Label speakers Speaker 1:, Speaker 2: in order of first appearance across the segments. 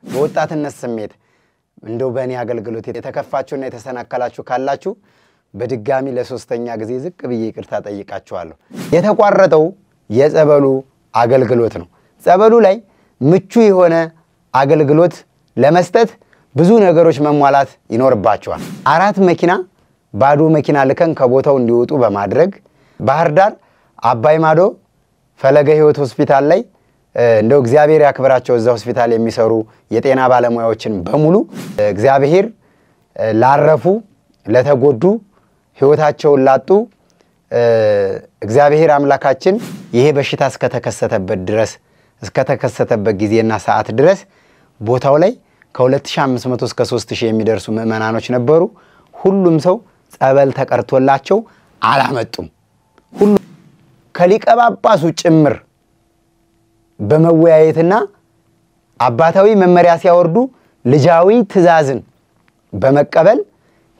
Speaker 1: በወጣትነት ስሜት እንደው በእኔ አገልግሎት የተከፋችሁና የተሰናከላችሁ ካላችሁ በድጋሚ ለሶስተኛ ጊዜ ዝቅ ብዬ ይቅርታ ጠይቃችኋለሁ። የተቋረጠው የጸበሉ አገልግሎት ነው። ጸበሉ ላይ ምቹ የሆነ አገልግሎት ለመስጠት ብዙ ነገሮች መሟላት ይኖርባቸዋል። 4 መኪና ባዶ መኪና ልከን ከቦታው እንዲወጡ በማድረግ ባህር ዳር አባይ ማዶ ፈለገ ሕይወት ሆስፒታል ላይ እንደው እግዚአብሔር ያክብራቸው እዛ ሆስፒታል የሚሰሩ የጤና ባለሙያዎችን በሙሉ እግዚአብሔር ላረፉ ለተጎዱ ሕይወታቸውን ላጡ እግዚአብሔር አምላካችን ይሄ በሽታ እስከተከሰተበት ጊዜና ሰዓት ድረስ ቦታው ላይ ከ2500 እስከ 3000 የሚደርሱ ምእመናኖች ነበሩ። ሁሉም ሰው ጸበል ተቀርቶላቸው አላመጡም። ሁሉ ከሊቀ ጳጳሱ ጭምር በመወያየትና አባታዊ መመሪያ ሲያወርዱ ልጃዊ ትእዛዝን በመቀበል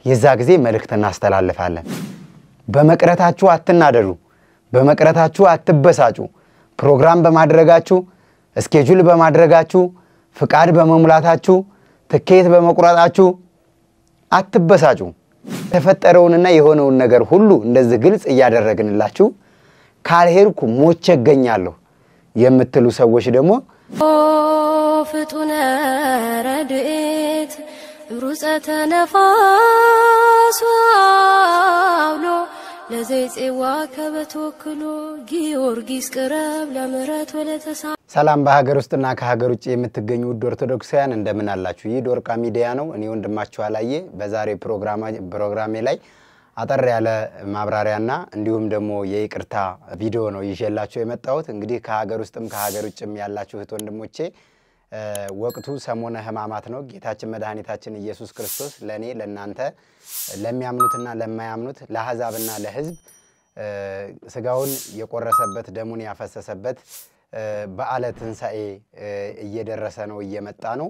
Speaker 1: የዛ ጊዜ መልእክት እናስተላልፋለን። በመቅረታችሁ አትናደዱ፣ በመቅረታችሁ አትበሳጩ። ፕሮግራም በማድረጋችሁ ስኬጁል በማድረጋችሁ ፍቃድ በመሙላታችሁ ትኬት በመቁረጣችሁ አትበሳጩ። ተፈጠረውንና የሆነውን ነገር ሁሉ እንደዚህ ግልጽ እያደረግንላችሁ ካልሄድኩ ሞቼ እገኛለሁ የምትሉ ሰዎች ደግሞ
Speaker 2: ፍጡነ ረድኤት ሩፀተ ነፋስ አውሎ ለዘይጼዋ ከበተወክሎ ጊዮርጊስ ቅረብ ለምሕረት ወለተሳ
Speaker 1: ሰላም በሀገር ውስጥና ከሀገር ውጭ የምትገኙ ውድ ኦርቶዶክሳውያን እንደምን አላችሁ? ይህ ዶርቃ ሚዲያ ነው። እኔ ወንድማችሁ አላየ በዛሬ ፕሮግራሜ ላይ አጠር ያለ ማብራሪያና እንዲሁም ደግሞ የይቅርታ ቪዲዮ ነው ይዤላችሁ የመጣሁት። እንግዲህ ከሀገር ውስጥም ከሀገር ውጭም ያላችሁ እህት ወንድሞቼ ወቅቱ ሰሞነ ሕማማት ነው። ጌታችን መድኃኒታችን ኢየሱስ ክርስቶስ ለኔ ለናንተ ለሚያምኑትና ለማያምኑት ለአሕዛብና ለሕዝብ ስጋውን የቆረሰበት ደሙን ያፈሰሰበት በዓለ ትንሣኤ እየደረሰ ነው እየመጣ ነው።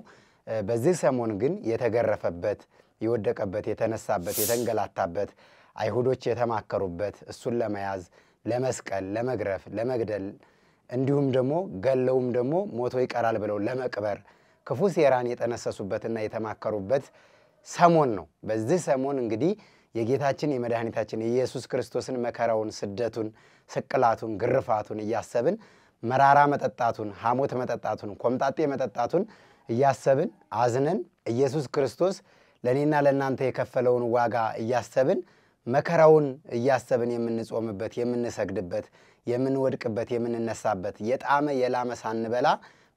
Speaker 1: በዚህ ሰሞን ግን የተገረፈበት የወደቀበት የተነሳበት የተንገላታበት አይሁዶች የተማከሩበት እሱን ለመያዝ ለመስቀል ለመግረፍ ለመግደል እንዲሁም ደግሞ ገለውም ደግሞ ሞቶ ይቀራል ብለው ለመቅበር ክፉ ሴራን የጠነሰሱበትና የተማከሩበት ሰሞን ነው። በዚህ ሰሞን እንግዲህ የጌታችን የመድኃኒታችን ኢየሱስ ክርስቶስን መከራውን ስደቱን ስቅላቱን ግርፋቱን እያሰብን መራራ መጠጣቱን ሐሞት መጠጣቱን ኮምጣጤ መጠጣቱን እያሰብን አዝነን ኢየሱስ ክርስቶስ ለኔና ለናንተ የከፈለውን ዋጋ እያሰብን መከራውን እያሰብን የምንጾምበት የምንሰግድበት የምንወድቅበት የምንነሳበት የጣመ የላመ ሳንበላ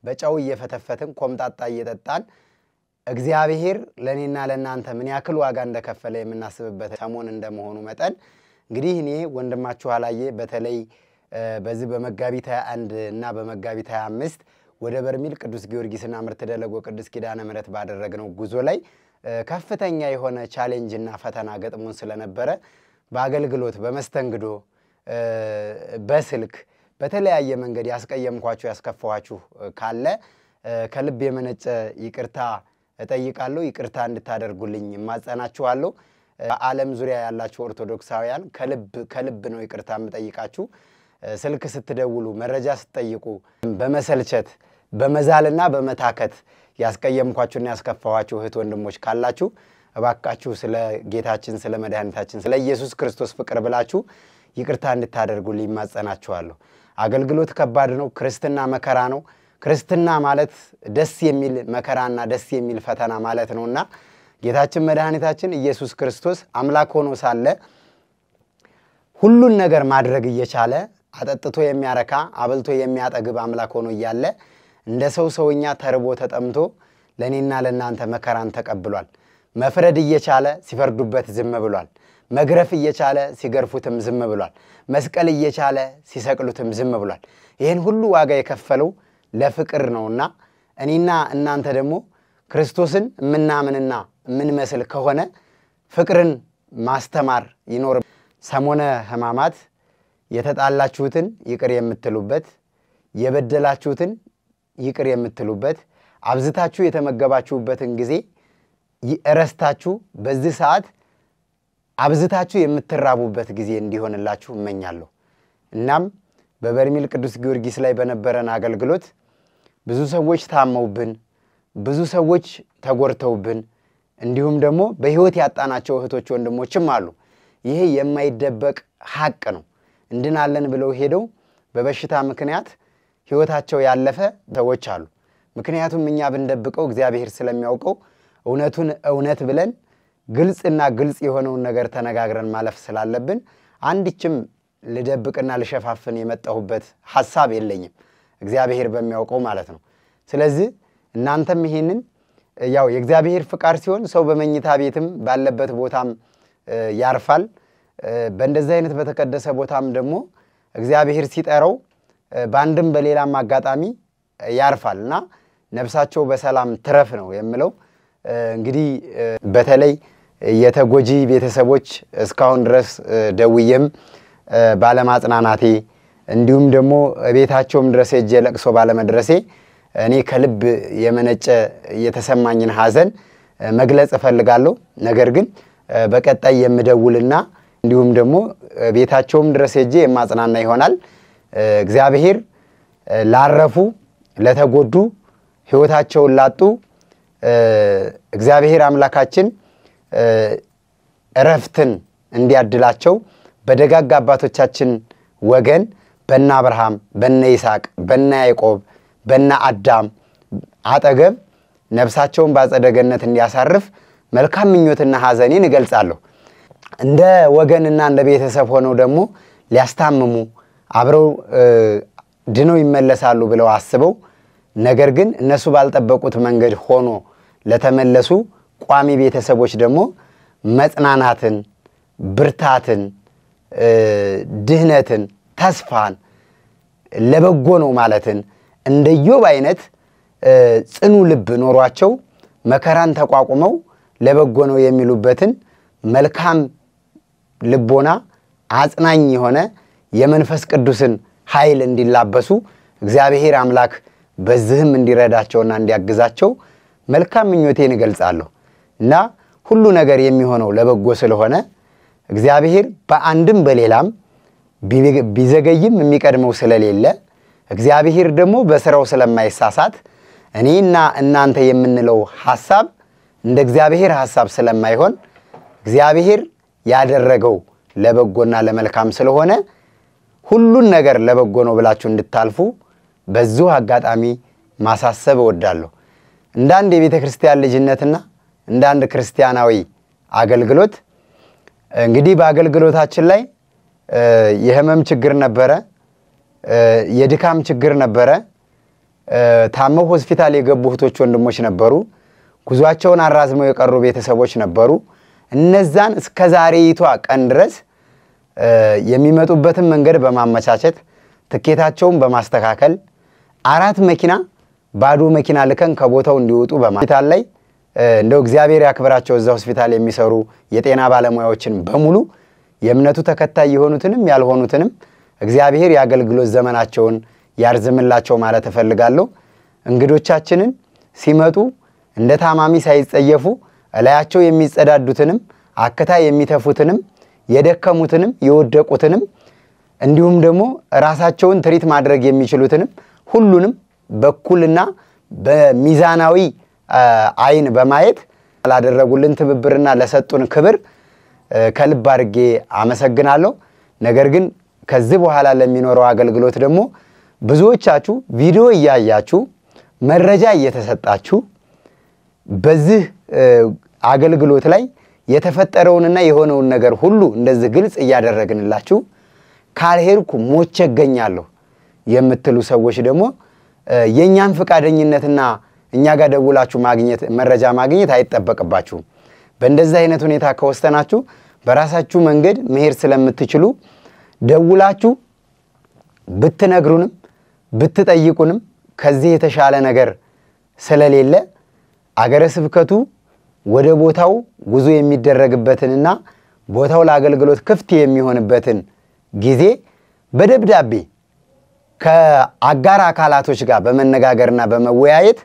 Speaker 1: በጫው እየፈተፈትን ኮምጣጣ እየጠጣን እግዚአብሔር ለኔና ለናንተ ምን ያክል ዋጋ እንደከፈለ የምናስብበት ሰሞን እንደመሆኑ መጠን እንግዲህ እኔ ወንድማችሁ አላየ በተለይ በዚህ በመጋቢት 21 እና በመጋቢት 25 ወደ በርሜል ቅዱስ ጊዮርጊስና ምርት ደለጎ ቅዱስ ኪዳነ ምሕረት ባደረግነው ጉዞ ላይ ከፍተኛ የሆነ ቻሌንጅ እና ፈተና ገጥሞን ስለነበረ በአገልግሎት በመስተንግዶ በስልክ በተለያየ መንገድ ያስቀየምኳችሁ ያስከፋችሁ ካለ ከልብ የመነጨ ይቅርታ እጠይቃለሁ። ይቅርታ እንድታደርጉልኝ ማጸናችኋለሁ። በዓለም ዙሪያ ያላችሁ ኦርቶዶክሳውያን ከልብ ነው ይቅርታ የምጠይቃችሁ። ስልክ ስትደውሉ መረጃ ስትጠይቁ በመሰልቸት በመዛልና በመታከት ያስቀየምኳችሁና ያስከፋችሁ እህት ወንድሞች ካላችሁ እባካችሁ ስለ ጌታችን ስለ መድኃኒታችን ስለ ኢየሱስ ክርስቶስ ፍቅር ብላችሁ ይቅርታ እንድታደርጉልኝ ማጸናችኋለሁ። አገልግሎት ከባድ ነው። ክርስትና መከራ ነው። ክርስትና ማለት ደስ የሚል መከራና ደስ የሚል ፈተና ማለት ነውና ጌታችን መድኃኒታችን ኢየሱስ ክርስቶስ አምላክ ሆኖ ሳለ ሁሉን ነገር ማድረግ እየቻለ አጠጥቶ የሚያረካ አብልቶ የሚያጠግብ አምላክ ሆኖ እያለ እንደ ሰውኛ ተርቦ ተጠምቶ ለኔና ለናንተ መከራን ተቀብሏል። መፍረድ እየቻለ ሲፈርዱበት ዝም ብሏል። መግረፍ እየቻለ ሲገርፉትም ዝም ብሏል። መስቀል እየቻለ ሲሰቅሉትም ዝም ብሏል። ይሄን ሁሉ ዋጋ የከፈለው ለፍቅር ነውና እኔና እናንተ ደግሞ ክርስቶስን ምናምንና ምን መስል ከሆነ ፍቅርን ማስተማር ይኖር። ሰሞነ ሕማማት የተጣላችሁትን ይቅር የምትሉበት የበደላችሁትን ይቅር የምትሉበት አብዝታችሁ የተመገባችሁበትን ጊዜ እረስታችሁ በዚህ ሰዓት አብዝታችሁ የምትራቡበት ጊዜ እንዲሆንላችሁ እመኛለሁ። እናም በበርሜል ቅዱስ ጊዮርጊስ ላይ በነበረን አገልግሎት ብዙ ሰዎች ታመውብን ብዙ ሰዎች ተጎርተውብን እንዲሁም ደግሞ በህይወት ያጣናቸው እህቶች ወንድሞችም አሉ ይሄ የማይደበቅ ሐቅ ነው እንድናለን ብለው ሄደው በበሽታ ምክንያት ህይወታቸው ያለፈ ሰዎች አሉ ምክንያቱም እኛ ብንደብቀው እግዚአብሔር ስለሚያውቀው እውነቱን እውነት ብለን ግልጽና ግልጽ የሆነውን ነገር ተነጋግረን ማለፍ ስላለብን አንድችም ልደብቅና ልሸፋፍን የመጣሁበት ሐሳብ የለኝም እግዚአብሔር በሚያውቀው ማለት ነው ስለዚህ እናንተም ይሄንን ያው የእግዚአብሔር ፍቃድ ሲሆን ሰው በመኝታ ቤትም ባለበት ቦታም ያርፋል በእንደዚህ አይነት በተቀደሰ ቦታም ደግሞ እግዚአብሔር ሲጠራው ባንድም በሌላም አጋጣሚ ያርፋልና ነፍሳቸው በሰላም ትረፍ ነው የምለው እንግዲህ በተለይ የተጎጂ ቤተሰቦች እስካሁን ድረስ ደውዬም ባለማጽናናቴ እንዲሁም ደግሞ ቤታቸውም ድረስ ሄጄ ለቅሶ ባለመድረሴ እኔ ከልብ የመነጨ የተሰማኝን ሐዘን መግለጽ እፈልጋለሁ ነገር ግን በቀጣይ የምደውልና እንዲሁም ደግሞ ቤታቸውም ድረስ ሄጄ የማጽናና ይሆናል እግዚአብሔር ላረፉ ለተጎዱ ህይወታቸውን ላጡ እግዚአብሔር አምላካችን እረፍትን እንዲያድላቸው በደጋጋ አባቶቻችን ወገን በእነ አብርሃም በእነ ይስሐቅ በእነ ያዕቆብ በእነ አዳም አጠገብ ነፍሳቸውን በአጸደ ገነት እንዲያሳርፍ መልካም ምኞትና ሐዘኔን እገልጻለሁ እንደ ወገንና እንደ ቤተሰብ ሆነው ደግሞ ሊያስታምሙ አብረው ድነው ይመለሳሉ ብለው አስበው ነገር ግን እነሱ ባልጠበቁት መንገድ ሆኖ ለተመለሱ ቋሚ ቤተሰቦች ደግሞ መጽናናትን ብርታትን ድህነትን ተስፋን ለበጎ ነው ማለትን እንደ ኢዮብ አይነት ጽኑ ልብ ኖሯቸው መከራን ተቋቁመው ለበጎ ነው የሚሉበትን መልካም ልቦና አጽናኝ የሆነ የመንፈስ ቅዱስን ኃይል እንዲላበሱ እግዚአብሔር አምላክ በዚህም እንዲረዳቸውና እንዲያግዛቸው መልካም ምኞቴን እገልጻለሁ እና ሁሉ ነገር የሚሆነው ለበጎ ስለሆነ እግዚአብሔር በአንድም በሌላም ቢዘገይም የሚቀድመው ስለሌለ እግዚአብሔር ደግሞ በስራው ስለማይሳሳት እኔና እናንተ የምንለው ሐሳብ እንደ እግዚአብሔር ሐሳብ ስለማይሆን እግዚአብሔር ያደረገው ለበጎና ለመልካም ስለሆነ ሁሉን ነገር ለበጎ ነው ብላችሁ እንድታልፉ በዚሁ አጋጣሚ ማሳሰብ እወዳለሁ እንዳንድ የቤተክርስቲያን ልጅነትና እንዳንድ ክርስቲያናዊ አገልግሎት እንግዲህ በአገልግሎታችን ላይ የህመም ችግር ነበረ የድካም ችግር ነበረ ታመው ሆስፒታል የገቡ እህቶች ወንድሞች ነበሩ ጉዟቸውን አራዝመው የቀሩ ቤተሰቦች ነበሩ እነዛን እስከ ዛሬይቷ ቀን ድረስ የሚመጡበትን መንገድ በማመቻቸት ትኬታቸውን በማስተካከል 4 መኪና ባዶ መኪና ልከን ከቦታው እንዲወጡ በማስተካከል ላይ እንደው እግዚአብሔር ያክብራቸው እዛ ሆስፒታል የሚሰሩ የጤና ባለሙያዎችን በሙሉ የእምነቱ ተከታይ የሆኑትንም ያልሆኑትንም እግዚአብሔር ያገልግሎት ዘመናቸውን ያርዝምላቸው ማለት እፈልጋለሁ እንግዶቻችንን ሲመጡ እንደ ታማሚ ሳይጸየፉ እላያቸው የሚጸዳዱትንም አከታ የሚተፉትንም የደከሙትንም የወደቁትንም እንዲሁም ደግሞ ራሳቸውን ትሪት ማድረግ የሚችሉትንም ሁሉንም በኩልና በሚዛናዊ አይን በማየት ላደረጉልን ትብብርና ለሰጡን ክብር ከልብ አድርጌ አመሰግናለሁ ነገር ግን ከዚህ በኋላ ለሚኖረው አገልግሎት ደግሞ ብዙዎቻችሁ ቪዲዮ እያያችሁ መረጃ እየተሰጣችሁ በዚህ አገልግሎት ላይ የተፈጠረውንና የሆነውን ነገር ሁሉ እንደዚህ ግልጽ እያደረግንላችሁ ካልሄድኩ ሞቼ እገኛለሁ የምትሉ ሰዎች ደግሞ የኛን ፍቃደኝነትና እኛ ጋር ደውላችሁ ማግኘት መረጃ ማግኘት አይተበቀባችሁም በእንደዚህ አይነት ሁኔታ ከወስተናችሁ በራሳችሁ መንገድ መሄድ ስለምትችሉ ደውላችሁ ብትነግሩንም ብትጠይቁንም ከዚህ የተሻለ ነገር ስለሌለ አገረ ስብከቱ ወደ ቦታው ጉዞ የሚደረግበትንና ቦታው ለአገልግሎት ክፍት የሚሆንበትን ጊዜ በደብዳቤ ከአጋር አካላቶች ጋር በመነጋገርና በመወያየት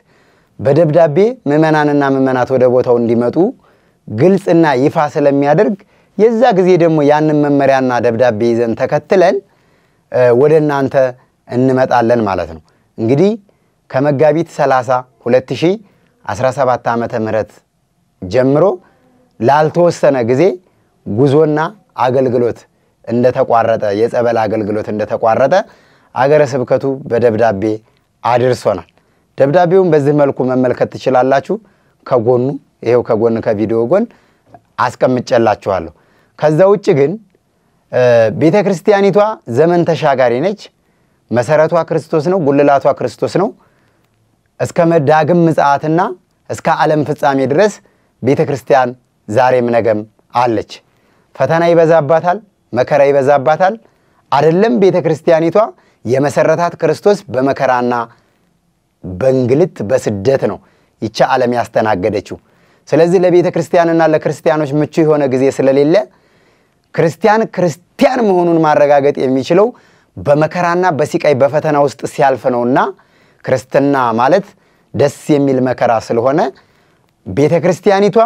Speaker 1: በደብዳቤ ምእመናንና ምእመናት ወደ ቦታው እንዲመጡ ግልጽና ይፋ ስለሚያደርግ የዛ ጊዜ ደግሞ ያንን መመሪያና ደብዳቤ ይዘን ተከትለን ወደናንተ እንመጣለን ማለት ነው እንግዲህ ከመጋቢት 30 2000 17 ዓመተ ምህረት ጀምሮ ላልተወሰነ ጊዜ ጉዞና አገልግሎት እንደተቋረጠ የጸበል አገልግሎት እንደተቋረጠ አገረ ስብከቱ በደብዳቤ አድርሶናል። ደብዳቤውን በዚህ መልኩ መመልከት ትችላላችሁ። ከጎኑ ይሄው ከጎን ከቪዲዮ ጎን አስቀምጬላችኋለሁ። ከዛ ውጪ ግን ቤተክርስቲያኒቷ ዘመን ተሻጋሪ ነች። መሰረቷ ክርስቶስ ነው፣ ጉልላቷ ክርስቶስ ነው። እስከ መዳግም ምጽአትና እስከ ዓለም ፍጻሜ ድረስ ቤተክርስቲያን ዛሬም ነገም አለች። ፈተና ይበዛባታል፣ መከራ ይበዛባታል። አይደለም ቤተክርስቲያኒቷ የመሰረታት ክርስቶስ በመከራና በእንግልት በስደት ነው ይቻ ዓለም ያስተናገደችው። ስለዚህ ለቤተክርስቲያንና ለክርስቲያኖች ምቹ የሆነ ጊዜ ስለሌለ ክርስቲያን መሆኑን ማረጋገጥ የሚችለው በመከራና በሲቃይ በፈተና ውስጥ ሲያልፍ ነውና ክርስትና ማለት ደስ የሚል መከራ ስለሆነ ቤተክርስቲያኒቷ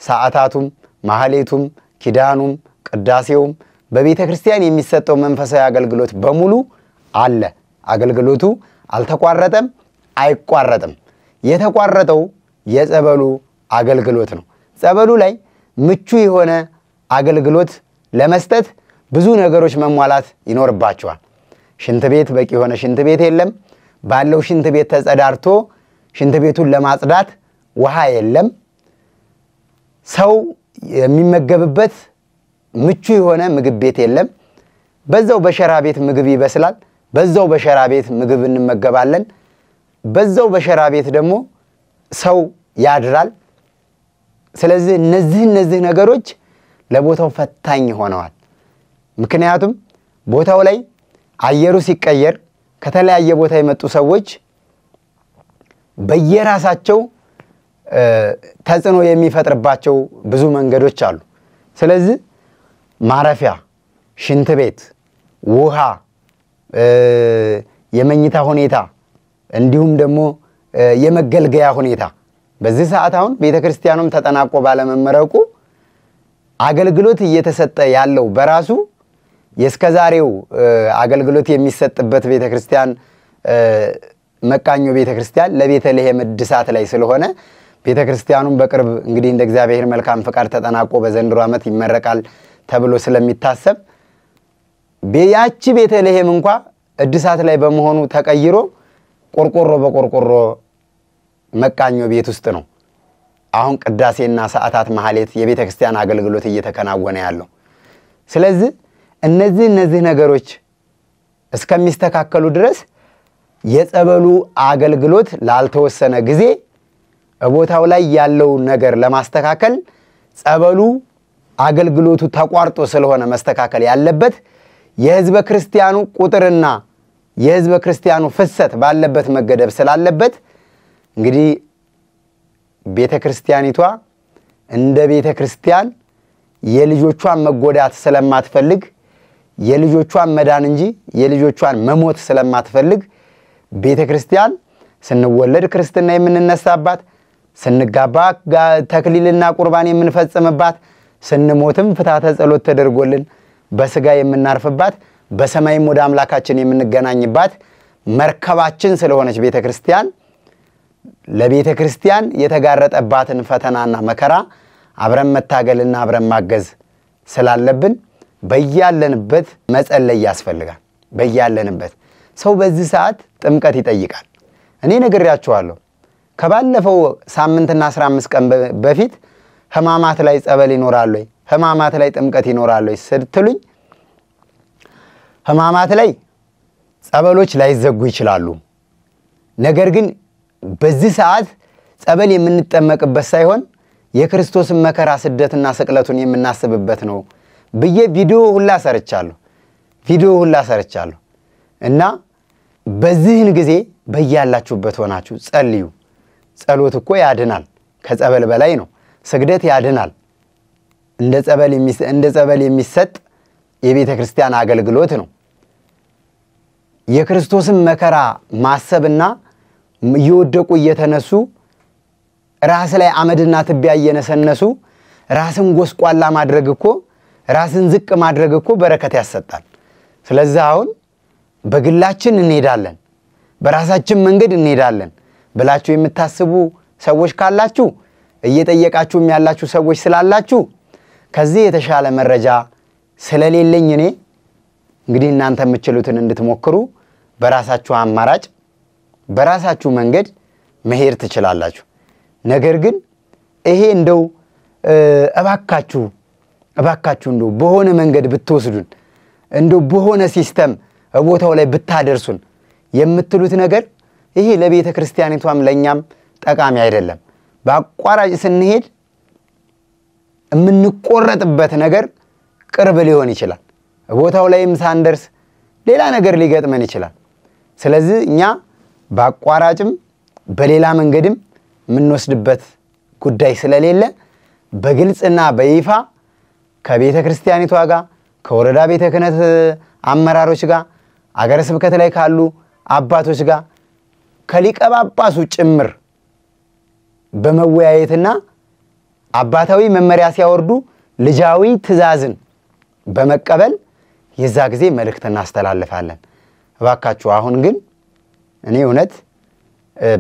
Speaker 1: ሰዓታቱም ማህሌቱም ኪዳኑም ቅዳሴውም በቤተክርስቲያን የሚሰጠው መንፈሳዊ አገልግሎት በሙሉ አለ። አገልግሎቱ አልተቋረጠም፣ አይቋረጥም። የተቋረጠው የጸበሉ አገልግሎት ነው። ጸበሉ ላይ ምቹ የሆነ አገልግሎት ለመስጠት ብዙ ነገሮች መሟላት ይኖርባቸዋል። ሽንት ቤት በቂ የሆነ ሽንት ቤት የለም። ባለው ሽንት ቤት ተጸዳርቶ ሽንት ቤቱን ለማጽዳት ውሃ የለም። ሰው የሚመገብበት ምቹ የሆነ ምግብ ቤት የለም። በዛው በሸራ ቤት ምግብ ይበስላል። በዛው በሸራ ቤት ምግብ እንመገባለን። በዛው በሸራ ቤት ደግሞ ሰው ያድራል። ስለዚህ እነዚህ ነገሮች ለቦታው ፈታኝ ሆነዋል። ምክንያቱም ቦታው ላይ አየሩ ሲቀየር ከተለያየ ቦታ የመጡ ሰዎች በየራሳቸው ተጽዕኖ የሚፈጥርባቸው ብዙ መንገዶች አሉ። ስለዚህ ማረፊያ፣ ሽንት ቤት፣ ውሃ፣ የመኝታ ሁኔታ እንዲሁም ደግሞ የመገልገያ ሁኔታ በዚህ ሰዓት አሁን ቤተክርስቲያኑም ተጠናቆ ባለመመረቁ አገልግሎት እየተሰጠ ያለው በራሱ የስከዛሬው አገልግሎት የሚሰጥበት ቤተክርስቲያን መቃኞ ቤተክርስቲያን ለቤተልሔም እድሳት ላይ ስለሆነ ቤተክርስቲያኑም በቅርብ እንግዲህ እንደ እግዚአብሔር መልካም ፍቃድ ተጠናቆ በዘንድሮ ዓመት ይመረቃል ተብሎ ስለሚታሰብ ያቺ ቤተልሔም እንኳን እድሳት ላይ በመሆኑ ተቀይሮ ቆርቆሮ በቆርቆሮ መቃኞ ቤት ውስጥ ነው አሁን ቅዳሴና ሰዓታት ማህሌት የቤተክርስቲያን አገልግሎት እየተከናወነ ያለው። ስለዚህ እነዚህ ነገሮች እስከሚስተካከሉ ድረስ የጸበሉ አገልግሎት ላልተወሰነ ጊዜ ቦታው ላይ ያለው ነገር ለማስተካከል ጸበሉ አገልግሎቱ ተቋርጦ ስለሆነ መስተካከል ያለበት የህዝበ ክርስቲያኑ ቁጥርና የህዝበ ክርስቲያኑ ፍሰት ባለበት መገደብ ስላለበት እንግዲህ ቤተክርስቲያኒቷ እንደ ቤተክርስቲያን የልጆቿን መጎዳት ስለማትፈልግ የልጆቿን መዳን እንጂ የልጆቿን መሞት ስለማትፈልግ ቤተክርስቲያን ስንወለድ ክርስትና የምንነሳባት፣ ስንጋባ ተክሊልና ቁርባን የምንፈጽምባት፣ ስንሞትም ፍታተ ጸሎት ተደርጎልን በስጋ የምናርፍባት፣ በሰማይም ወደ አምላካችን የምንገናኝባት መርከባችን ስለሆነች ቤተክርስቲያን ለቤተክርስቲያን የተጋረጠባትን ፈተናና መከራ አብረን መታገልና አብረን ማገዝ ስላለብን በያለንበት መጸለይ ያስፈልጋል። በያለንበት ሰው በዚህ ሰዓት ጥምቀት ይጠይቃል። እኔ ነግሬያችኋለሁ። ከባለፈው ሳምንትና 15 ቀን በፊት ህማማት ላይ ጸበል ይኖራል ወይ ህማማት ላይ ጥምቀት ይኖራል ወይ ስትሉኝ ህማማት ላይ ጸበሎች ላይዘጉ ይችላሉ። ነገር ግን በዚህ ሰዓት ጸበል የምንጠመቅበት ሳይሆን የክርስቶስን መከራ ስደትና ስቅለቱን የምናስብበት ነው ብዬ ቪዲዮ ሁላ ሰርቻለሁ እና በዚህን ጊዜ በያላችሁበት ሆናችሁ ጸልዩ። ጸሎት እኮ ያድናል፣ ከጸበል በላይ ነው። ስግደት ያድናል። እንደ ጸበል የሚሰጥ የቤተ ክርስቲያን አገልግሎት ነው። የክርስቶስን መከራ ማሰብና እየወደቁ እየተነሱ ራስ ላይ አመድና ትቢያ እየነሰነሱ ራስን ጎስቋላ ማድረግ እኮ ራስን ዝቅ ማድረግ እኮ በረከት ያሰጣል። ስለዚህ አሁን በግላችን እንሄዳለን፣ በራሳችን መንገድ እንሄዳለን ብላችሁ የምታስቡ ሰዎች ካላችሁ እየጠየቃችሁም ያላችሁ ሰዎች ስላላችሁ ከዚህ የተሻለ መረጃ ስለሌለኝ እኔ እንግዲህ እናንተ የምትችሉትን እንድትሞክሩ በራሳችሁ አማራጭ በራሳችሁ መንገድ መሄድ ትችላላችሁ። ነገር ግን ይሄ እንደው እባካችሁ እንደው በሆነ መንገድ ብትወስዱን እንደው በሆነ ሲስተም ቦታው ላይ ብታደርሱን የምትሉት ነገር ይሄ ለቤተ ክርስቲያኒቷም ለኛም ጠቃሚ አይደለም። በአቋራጭ ስንሄድ የምንቆረጥበት ነገር ቅርብ ሊሆን ይችላል። ቦታው ላይም ሳንደርስ ሌላ ነገር ሊገጥመን ይችላል። ስለዚህ እኛ በአቋራጭም በሌላ መንገድም የምንወስድበት ጉዳይ ስለሌለ በግልጽና በይፋ ከቤተ ክርስቲያኒቷ ጋር ከወረዳ ቤተ ክህነት አመራሮች ጋር አገረ ስብከት ላይ ካሉ አባቶች ጋር ከሊቀ ጳጳሱ ጭምር በመወያየትና አባታዊ መመሪያ ሲያወርዱ ልጃዊ ትእዛዝን በመቀበል የዛ ጊዜ መልእክት እናስተላልፋለን። እባካችሁ አሁን ግን እኔ እውነት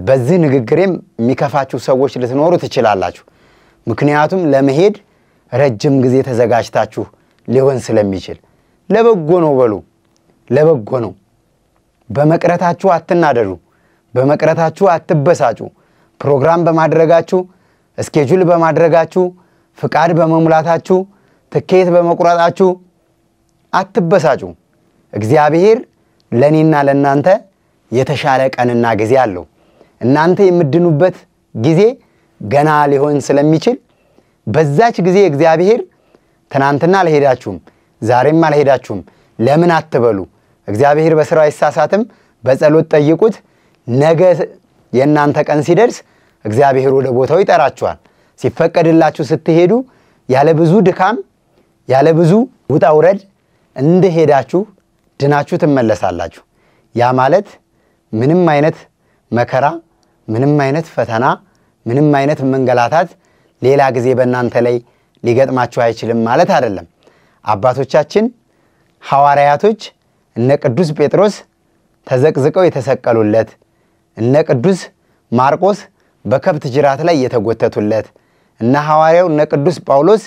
Speaker 1: በዚህ ንግግሬም የሚከፋችሁ ሰዎች ልትኖሩ ትችላላችሁ። ምክንያቱም ለመሄድ ረጅም ጊዜ ተዘጋጅታችሁ ሊሆን ስለሚችል ለበጎ ነው በሉ፣ ለበጎ ነው። በመቅረታችሁ አትናደዱ፣ በመቅረታችሁ አትበሳጩ። ፕሮግራም በማድረጋችሁ ስኬጁል በማድረጋችሁ ፍቃድ በመሙላታችሁ ትኬት በመቁረጣችሁ አትበሳጩ። እግዚአብሔር ለኔና ለናንተ የተሻለ ቀንና ጊዜ አለው። እናንተ የምድኑበት ጊዜ ገና ሊሆን ስለሚችል በዛች ጊዜ እግዚአብሔር ትናንትና አልሄዳችሁም ዛሬም አልሄዳችሁም ለምን አትበሉ። እግዚአብሔር በስራው አይሳሳትም። በጸሎት ጠይቁት። ነገ የናንተ ቀን ሲደርስ እግዚአብሔር ወደ ቦታው ይጠራችኋል። ሲፈቀድላችሁ ስትሄዱ ያለ ብዙ ድካም ያለ ብዙ ውጣ ውረድ እንደሄዳችሁ ድናችሁ ትመለሳላችሁ። ያ ማለት ምንም አይነት መከራ ምንም አይነት ፈተና ምንም አይነት መንገላታት ሌላ ጊዜ በእናንተ ላይ ሊገጥማችሁ አይችልም ማለት አይደለም። አባቶቻችን ሐዋርያቶች እነ ቅዱስ ጴጥሮስ ተዘቅዝቀው የተሰቀሉለት እነ ቅዱስ ማርቆስ በከብት ጅራት ላይ የተጎተቱለት እነ ሐዋርያው እነ ቅዱስ ጳውሎስ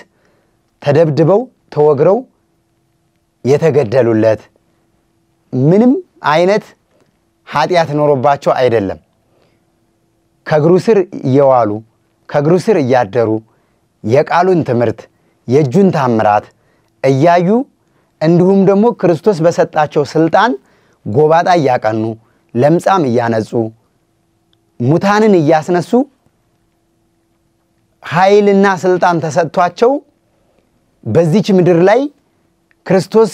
Speaker 1: ተደብድበው ተወግረው የተገደሉለት ምንም አይነት ኃጢያት ኖሮባቸው አይደለም። ከእግሩ ስር እየዋሉ ከእግሩ ስር እያደሩ የቃሉን ትምህርት የእጁን ታምራት እያዩ እንዲሁም ደግሞ ክርስቶስ በሰጣቸው ስልጣን ጎባጣ እያቀኑ ለምጻም እያነጹ ሙታንን እያስነሱ ኃይልና ስልጣን ተሰጥቷቸው በዚች ምድር ላይ ክርስቶስ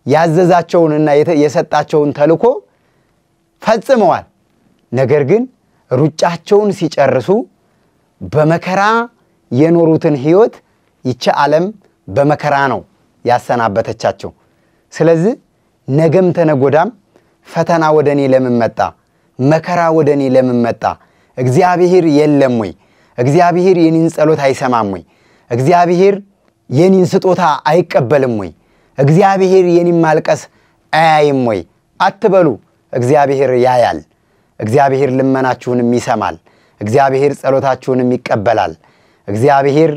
Speaker 1: ያዘዛቸውንና የሰጣቸውን ተልኮ ፈጽመዋል። ነገር ግን ሩጫቸውን ሲጨርሱ በመከራ የኖሩትን ህይወት ይቺ ዓለም በመከራ ነው ያሰናበተቻቸው። ስለዚህ ነገም ተነጎዳም ፈተና ወደኔ ለምን መጣ? መከራ ወደኔ ለምን መጣ? እግዚአብሔር የለም ወይ? እግዚአብሔር የኔን ጸሎት አይሰማም ወይ? እግዚአብሔር የኔን ስጦታ አይቀበልም ወይ? እግዚአብሔር የኔን ማልቀስ አያይም ወይ አትበሉ። እግዚአብሔር ያያል። እግዚአብሔር ልመናችሁንም ይሰማል። እግዚአብሔር ጸሎታችሁንም ይቀበላል። እግዚአብሔር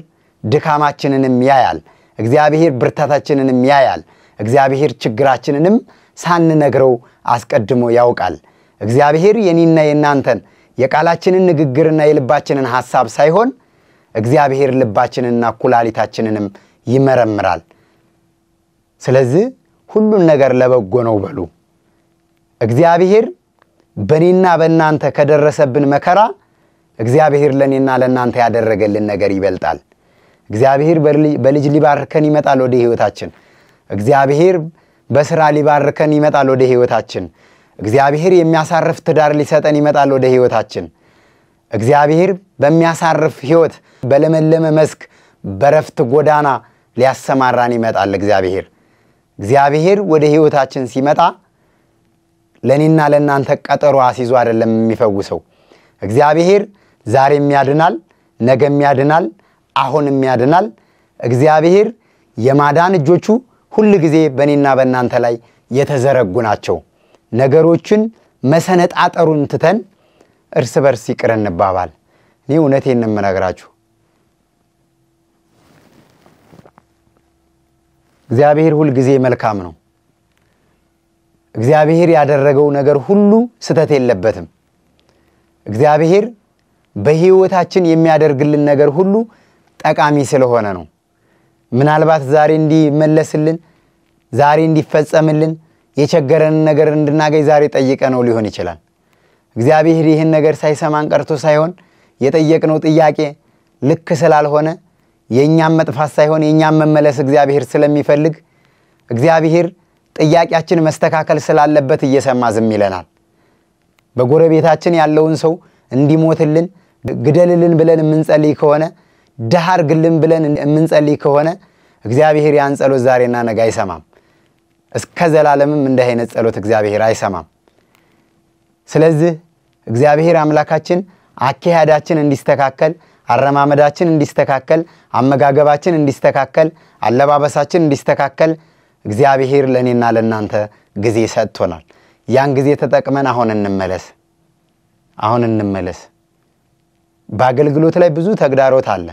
Speaker 1: ድካማችንንም ያያል። እግዚአብሔር ብርታታችንንም ያያል። እግዚአብሔር ችግራችንንም ሳንነግረው አስቀድሞ ያውቃል። እግዚአብሔር የኔና የናንተን የቃላችንን ንግግርና የልባችንን ሐሳብ ሳይሆን እግዚአብሔር ልባችንንና ኩላሊታችንንም ይመረምራል። ስለዚህ ሁሉን ነገር ለበጎ ነው በሉ። እግዚአብሔር በኔና በእናንተ ከደረሰብን መከራ እግዚአብሔር ለኔና ለናንተ ያደረገልን ነገር ይበልጣል። እግዚአብሔር በልጅ ሊባርከን ይመጣል ወደ ህይወታችን። እግዚአብሔር በስራ ሊባርከን ይመጣል ወደ ህይወታችን። እግዚአብሔር የሚያሳርፍ ትዳር ሊሰጠን ይመጣል ወደ ህይወታችን። እግዚአብሔር በሚያሳርፍ ህይወት በለመለመ መስክ በረፍት ጎዳና ሊያሰማራን ይመጣል። እግዚአብሔር ወደ ህይወታችን ሲመጣ ለኔና ለናንተ ቀጠሮ አስይዞ አይደለም የሚፈውሰው። እግዚአብሔር ዛሬም ያድናል፣ ነገም ያድናል፣ አሁንም ያድናል። እግዚአብሔር የማዳን እጆቹ ሁሉ ጊዜ በኔና በእናንተ ላይ የተዘረጉ ናቸው። ነገሮችን መሰነጣጠሩን ትተን እርስ በርስ ይቅር እንባባል። እኔ እውነቴን ነው የምነግራችሁ እግዚአብሔር ሁሉ ጊዜ መልካም ነው እግዚአብሔር ያደረገው ነገር ሁሉ ስተት የለበትም እግዚአብሔር በህይወታችን የሚያደርግልን ነገር ሁሉ ጠቃሚ ስለሆነ ነው ምናልባት ዛሬ እንዲመለስልን ዛሬ እንዲፈጸምልን የቸገረን ነገር እንድናገኝ ዛሬ ጠይቀነው ሊሆን ይችላል እግዚአብሔር ይህን ነገር ሳይሰማን ቀርቶ ሳይሆን የጠየቅነው ጥያቄ ልክ ስላልሆነ የኛም መጥፋት ሳይሆን የኛም መመለስ እግዚአብሔር ስለሚፈልግ እግዚአብሔር ጥያቄያችን መስተካከል ስላለበት እየሰማ ዝም ይለናል በጎረቤታችን ያለውን ሰው እንዲሞትልን ግደልልን ብለን የምንጸልይ ከሆነ ደሃርግልን ብለን የምንጸልይ ከሆነ እግዚአብሔር ያን ጸሎት ዛሬና ነገ አይሰማም እስከ ዘላለምም እንደ አይነት ጸሎት እግዚአብሔር አይሰማም ስለዚህ እግዚአብሔር አምላካችን አካሄዳችን እንዲስተካከል አረማመዳችን እንዲስተካከል አመጋገባችን እንዲስተካከል አለባበሳችን እንዲስተካከል እግዚአብሔር ለኔና ለናንተ ጊዜ ሰጥቶናል ያን ጊዜ ተጠቅመን አሁን እንመለስ በአገልግሎት ላይ ብዙ ተግዳሮት አለ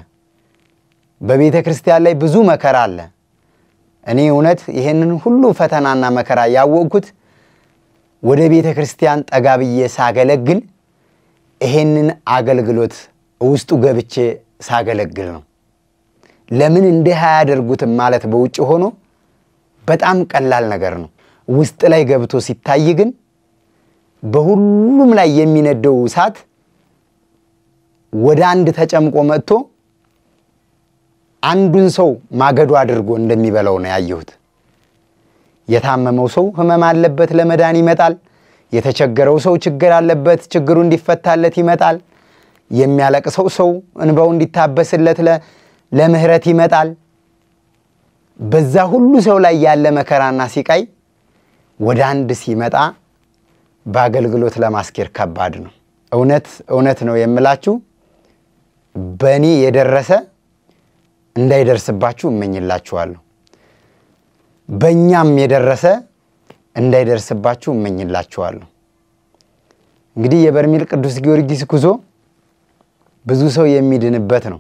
Speaker 1: በቤተ ክርስቲያን ላይ ብዙ መከራ አለ እኔ እውነት ይሄንን ሁሉ ፈተናና መከራ ያወቅኩት ወደ ቤተ ክርስቲያን ጠጋብዬ ሳገለግል ይሄንን አገልግሎት ውስጡ ገብቼ ሳገለግል ነው ለምን እንዲህ ያደርጉት ማለት በውጭ ሆኖ በጣም ቀላል ነገር ነው ውስጥ ላይ ገብቶ ሲታይ ግን በሁሉም ላይ የሚነደው እሳት ወደ አንድ ተጨምቆ መጥቶ አንዱን ሰው ማገዶ አድርጎ እንደሚበላው ነው ያየሁት የታመመው ሰው ህመም አለበት ለመዳን ይመጣል የተቸገረው ሰው ችግር አለበት ችግሩ እንዲፈታለት ይመጣል የሚያለቅሰው ሰው እንባው እንዲታበስለት ለምህረት ይመጣል በዛ ሁሉ ሰው ላይ ያለ መከራና ሲቃይ ወደ አንድ ሲመጣ በአገልግሎት ለማስኬር ከባድ ነው እውነት ነው የምላችሁ በእኔ የደረሰ እንዳይደርስባችሁ እመኝላችኋለሁ በእኛም የደረሰ እንዳይደርስባችሁ እመኝላችኋለሁ እንግዲህ የበርሜል ቅዱስ ጊዮርጊስ ጉዞ ብዙ ሰው የሚድንበት ነው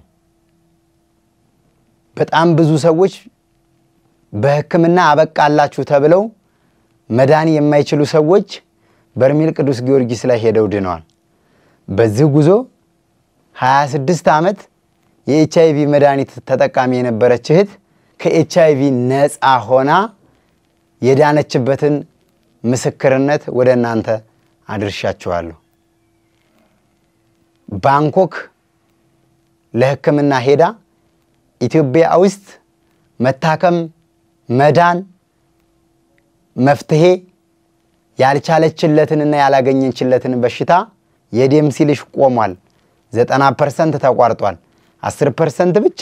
Speaker 1: በጣም ብዙ ሰዎች በህክምና አበቃላችሁ ተብለው መዳን የማይችሉ ሰዎች በርሜል ቅዱስ ጊዮርጊስ ላይ ሄደው ድነዋል በዚህ ጉዞ 26 ዓመት የኤችአይቪ መድኃኒት ተጠቃሚ የነበረች እህት ከኤችአይቪ ነፃ ሆና የዳነችበትን ምስክርነት ወደ እናንተ አድርሻችኋለሁ ባንኮክ ለህክምና ሄዳ ኢትዮጵያ ውስጥ መታከም መዳን መፍትሄ ያልቻለችለትንና ያላገኘችለትን በሽታ የደም ሲልሽ ቆሟል 90% ተቋርጧል 10% ብቻ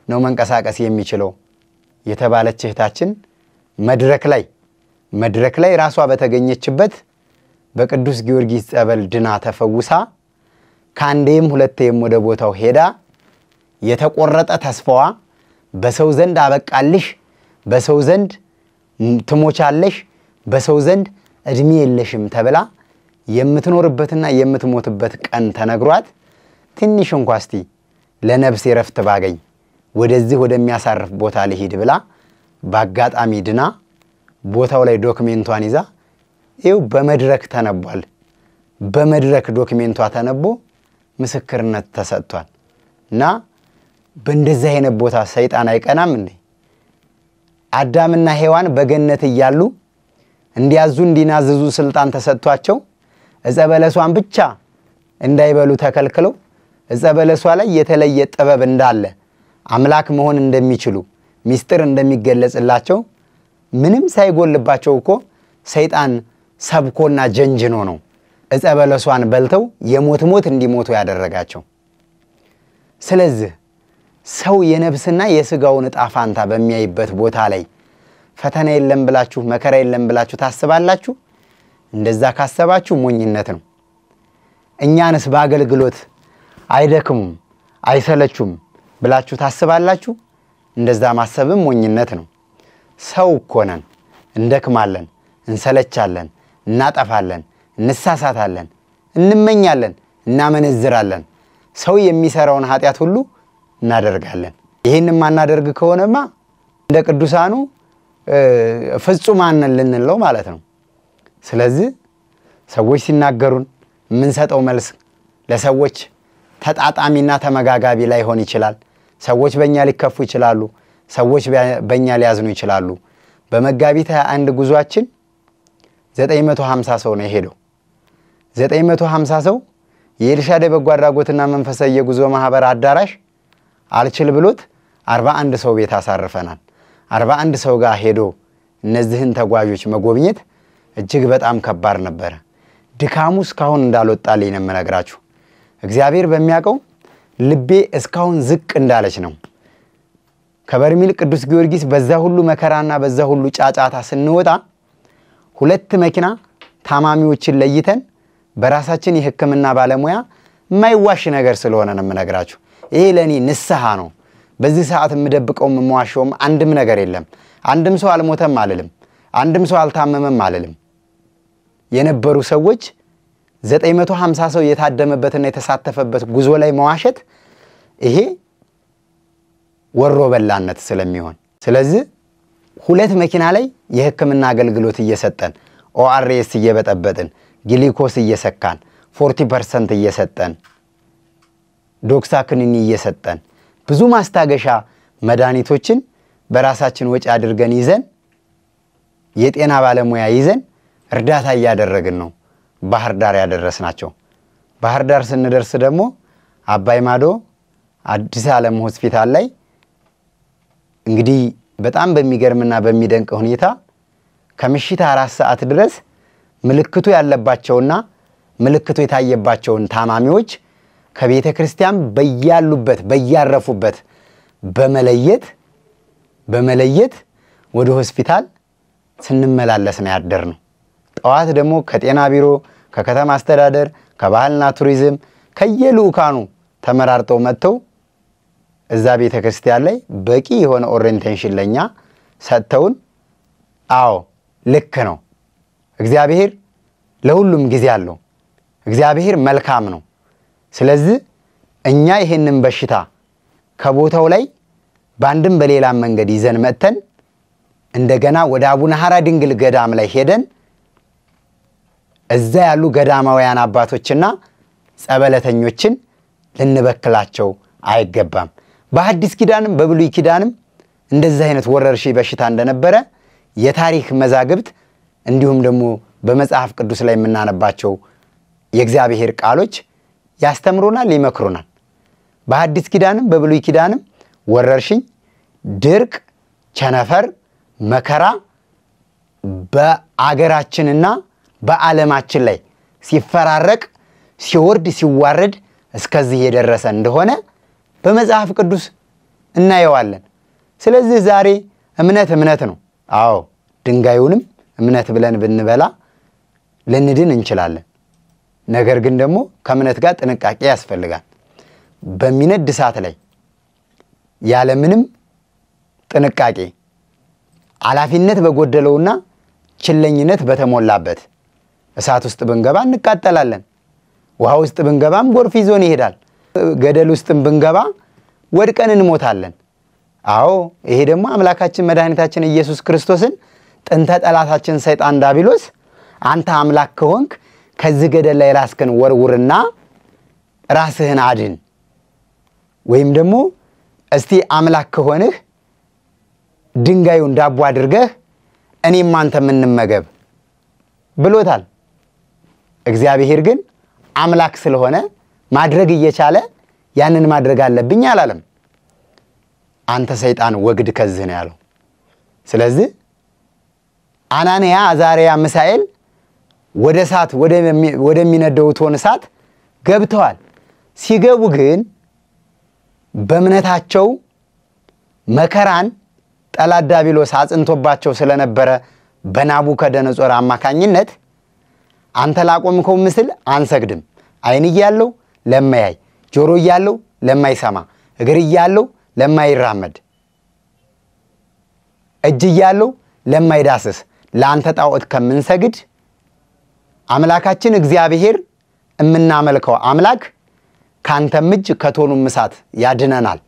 Speaker 1: ነው መንቀሳቀስ የሚችለው የተባለች እህታችን መድረክ ላይ ራሷ በተገኘችበት በቅዱስ ጊዮርጊስ ጸበል ድና ተፈውሳ ካንዴም ሁለቴም ወደ ቦታው ሄዳ የተቆረጠ ተስፋዋ በሰው ዘንድ አበቃልሽ በሰው ዘንድ ትሞቻለሽ በሰው ዘንድ እድሜ የለሽም ተብላ የምትኖርበትና የምትሞትበት ቀን ተነግሯት ትንሽ እንኳን እስቲ ለነፍስ ረፍት ባገኝ ወደዚህ ወደሚያሳርፍ ቦታ ልሂድ ብላ ባጋጣሚ ድና ቦታው ላይ ዶክመንቷን ይዛ ይው በመድረክ ተነቧል በመድረክ ዶክመንቷ ተነቦ ምስክርነት ተሰጥቷል እና በእንደዚህ አይነት ቦታ ሰይጣን አይቀናም እንዴ አዳምና ሔዋን በገነት ይያሉ እንዲያዙ እንዲናዘዙ ስልጣን ተሰጥቷቸው እጸበለሷን ብቻ እንዳይበሉ ተከልክለው እጸበለሷ ላይ የተለየ ጥበብ እንዳለ አምላክ መሆን እንደሚችሉ ሚስጥር እንደሚገለጽላቸው ምንም ሳይጎልባቸው እኮ ሰይጣን ሰብኮና ጀንጅኖ ነው እጸበለሷን በልተው የሞት እንዲሞቱ ያደረጋቸው ስለዚህ ሰው የነፍስና የስጋውን ጣፋንታ በሚያይበት ቦታ ላይ ፈተና የለም ብላችሁ መከራ የለም ብላችሁ ታስባላችሁ እንደዛ ካሰባችሁ ሞኝነት ነው እኛንስ በአገልግሎት አይደክሙም አይሰለቹም ብላችሁ ታስባላችሁ እንደዛ ማሰብም ሞኝነት ነው ሰው እኮ ነን እንደክማለን እንሰለቻለን እናጠፋለን እንሳሳታለን እንመኛለን እናመነዝራለን ሰው የሚሰራውን ኃጢያት ሁሉ እናደርጋለን ይሄንን ማናደርግ ከሆነማ እንደ ቅዱሳኑ ፍጹማን ልንለው ማለት ነው ስለዚህ ሰዎች ሲናገሩን ምን ሰጠው መልስ ለሰዎች ተጣጣሚና ተመጋጋቢ ላይ ሆን ይችላል ሰዎች በእኛ ሊከፉ ይችላሉ ሰዎች በእኛ ሊያዝኑ ይችላሉ በመጋቢት 21 ጉዟችን 950 ሰው ነው ሄደው 950 ሰው የኤልሻዳይ በጎ አድራጎትና መንፈሳዊ የጉዞ ማህበር አዳራሽ አልችል ብሎት 41 ሰው ቤት አሳርፈናል 41 ሰው ጋር ሄዶ እነዚህን ተጓዦች መጎብኘት እጅግ በጣም ከባድ ነበር ድካሙ እስካሁን እንዳልወጣልኝ ነው የምነግራችሁ እግዚአብሔር በሚያቀው ልቤ እስካሁን ዝቅ እንዳለች ነው ከበርሜል ቅዱስ ጊዮርጊስ በዛ ሁሉ መከራና በዛ ሁሉ ጫጫታ ስንወጣ ሁለት መኪና ታማሚዎችን ለይተን በራሳችን የሕክምና ባለሙያ የማይዋሽ ነገር ስለሆነ ነው የምነግራችሁ ይሄ ለኔ ንስሐ ነው በዚህ ሰዓት የምደብቀው የምዋሸውም አንድም ነገር የለም አንድም ሰው አልሞተም አልልም አንድም ሰው አልታመመም አልልም የነበሩ ሰዎች 950 ሰው የታደመበትና የተሳተፈበት ጉዞ ላይ መዋሸት ይሄ ወሮ በላነት ስለሚሆን ስለዚህ ሁለት መኪና ላይ የሕክምና አገልግሎት እየሰጠን ኦአርኤስ እየበጠበጥን ግሊኮስ እየሰካን 40% እየሰጠን ዶክሳክኒን እየሰጠን ብዙ ማስታገሻ መድኃኒቶችን በራሳችን ወጪ አድርገን ይዘን የጤና ባለሙያ ይዘን እርዳታ ያደረግን ነው ባህር ዳር ያደረስናቸው ባህር ዳር ስንደርስ ደግሞ አባይ ማዶ አዲስ ዓለም ሆስፒታል ላይ እንግዲህ በጣም በሚገርምና በሚደንቅ ሁኔታ ከምሽት 4 ሰዓት ድረስ ምልክቱ ያለባቸውና ምልክቱ የታየባቸውን ታማሚዎች ከቤተ ክርስቲያን በያሉበት በያረፉበት በመለየት ወደ ሆስፒታል ስንመላለስ ነው ያደርነው ጠዋት ደግሞ ከጤና ቢሮ ከከተማ አስተዳደር ከባህልና ቱሪዝም ከየሉካኑ ተመራርጠው መጥተው እዛ ቤተ ክርስቲያን ላይ በቂ የሆነ ኦሪየንቴሽን ለኛ ሰጥተውን አዎ ልክ ነው እግዚአብሔር ለሁሉም ጊዜ አለው እግዚአብሔር መልካም ነው ስለዚህ እኛ ይሄንን በሽታ ከቦታው ላይ ባንድም በሌላም መንገድ ይዘን መተን እንደገና ወደ አቡነ ሐራ ድንግል ገዳም ላይ ሄደን እዛ ያሉ ገዳማውያን አባቶችና ጸበለተኞችን ልንበክላቸው አይገባም በሐዲስ ኪዳንም በብሉይ ኪዳንም እንደዛ አይነት ወረርሽኝ በሽታ እንደነበረ የታሪክ መዛግብት እንዲሁም ደግሞ በመጽሐፍ ቅዱስ ላይ የምናነባቸው የእግዚአብሔር ቃሎች ያስተምሩናል ይመክሩናል በሐዲስ ኪዳንም በብሉይ ኪዳንም ወረርሽኝ ድርቅ ቸነፈር መከራ በአገራችንና በዓለማችን ላይ ሲፈራረቅ ሲወርድ ሲዋረድ እስከዚህ የደረሰ እንደሆነ በመጽሐፍ ቅዱስ እናየዋለን ስለዚህ ዛሬ እምነት ነው አዎ ድንጋዩንም እምነት ብለን ብንበላ ልንድን እንችላለን ነገር ግን ደግሞ ከእምነት ጋር ጥንቃቄ ያስፈልጋል በሚነድ እሳት ላይ ያለ ምንም ጥንቃቄ አላፊነት በጎደለውና ችለኝነት በተሞላበት እሳት ውስጥ ብንገባ እንቃጠላለን ውሃ ውስጥ ብንገባም ጎርፍ ይዞን ይሄዳል ገደል ውስጥም ብንገባ ወድቀን እንሞታለን አዎ ይሄ ደግሞ አምላካችን መድኃኒታችን ኢየሱስ ክርስቶስን ጥንተ ጠላታችን ሰይጣን ዳቢሎስ አንተ አምላክ ከሆንክ ከዚህ ገደል ላይ ራስህን ወርውርና ራስህን አድን ወይም ደግሞ እስቲ አምላክ ከሆንህ ድንጋዩን ዳቦ አድርገህ እኔም አንተም እንመገብ ብሎታል እግዚአብሔር ግን አምላክ ስለሆነ ማድረግ እየቻለ ያንን ማድረግ አለብኝ አላለም አንተ ሰይጣን ወግድ ከዚህ ነው ያለው ስለዚህ አናንያ አዛሪያ ሚሳኤል ወደ እሳት ወደሚነደው ቶን እሳት ገብተዋል ሲገቡ ግን በእምነታቸው መከራን ጠላት ዳቢሎስ አጽንቶባቸው ስለነበረ በናቡከደነጾር አማካኝነት አንተ ላቆምከው ምስል አንሰግድም አይን ይያለው ለማያይ ጆሮ ይያለው ለማይሰማ እግር ይያለው ለማይራመድ እጅ ይያለው ለማይዳስስ ለአንተ ጣዖት ከምንሰግድ አምላካችን እግዚአብሔር እምናመልከው አምላክ ካንተም እጅ ከቶኑም እሳት ያድነናል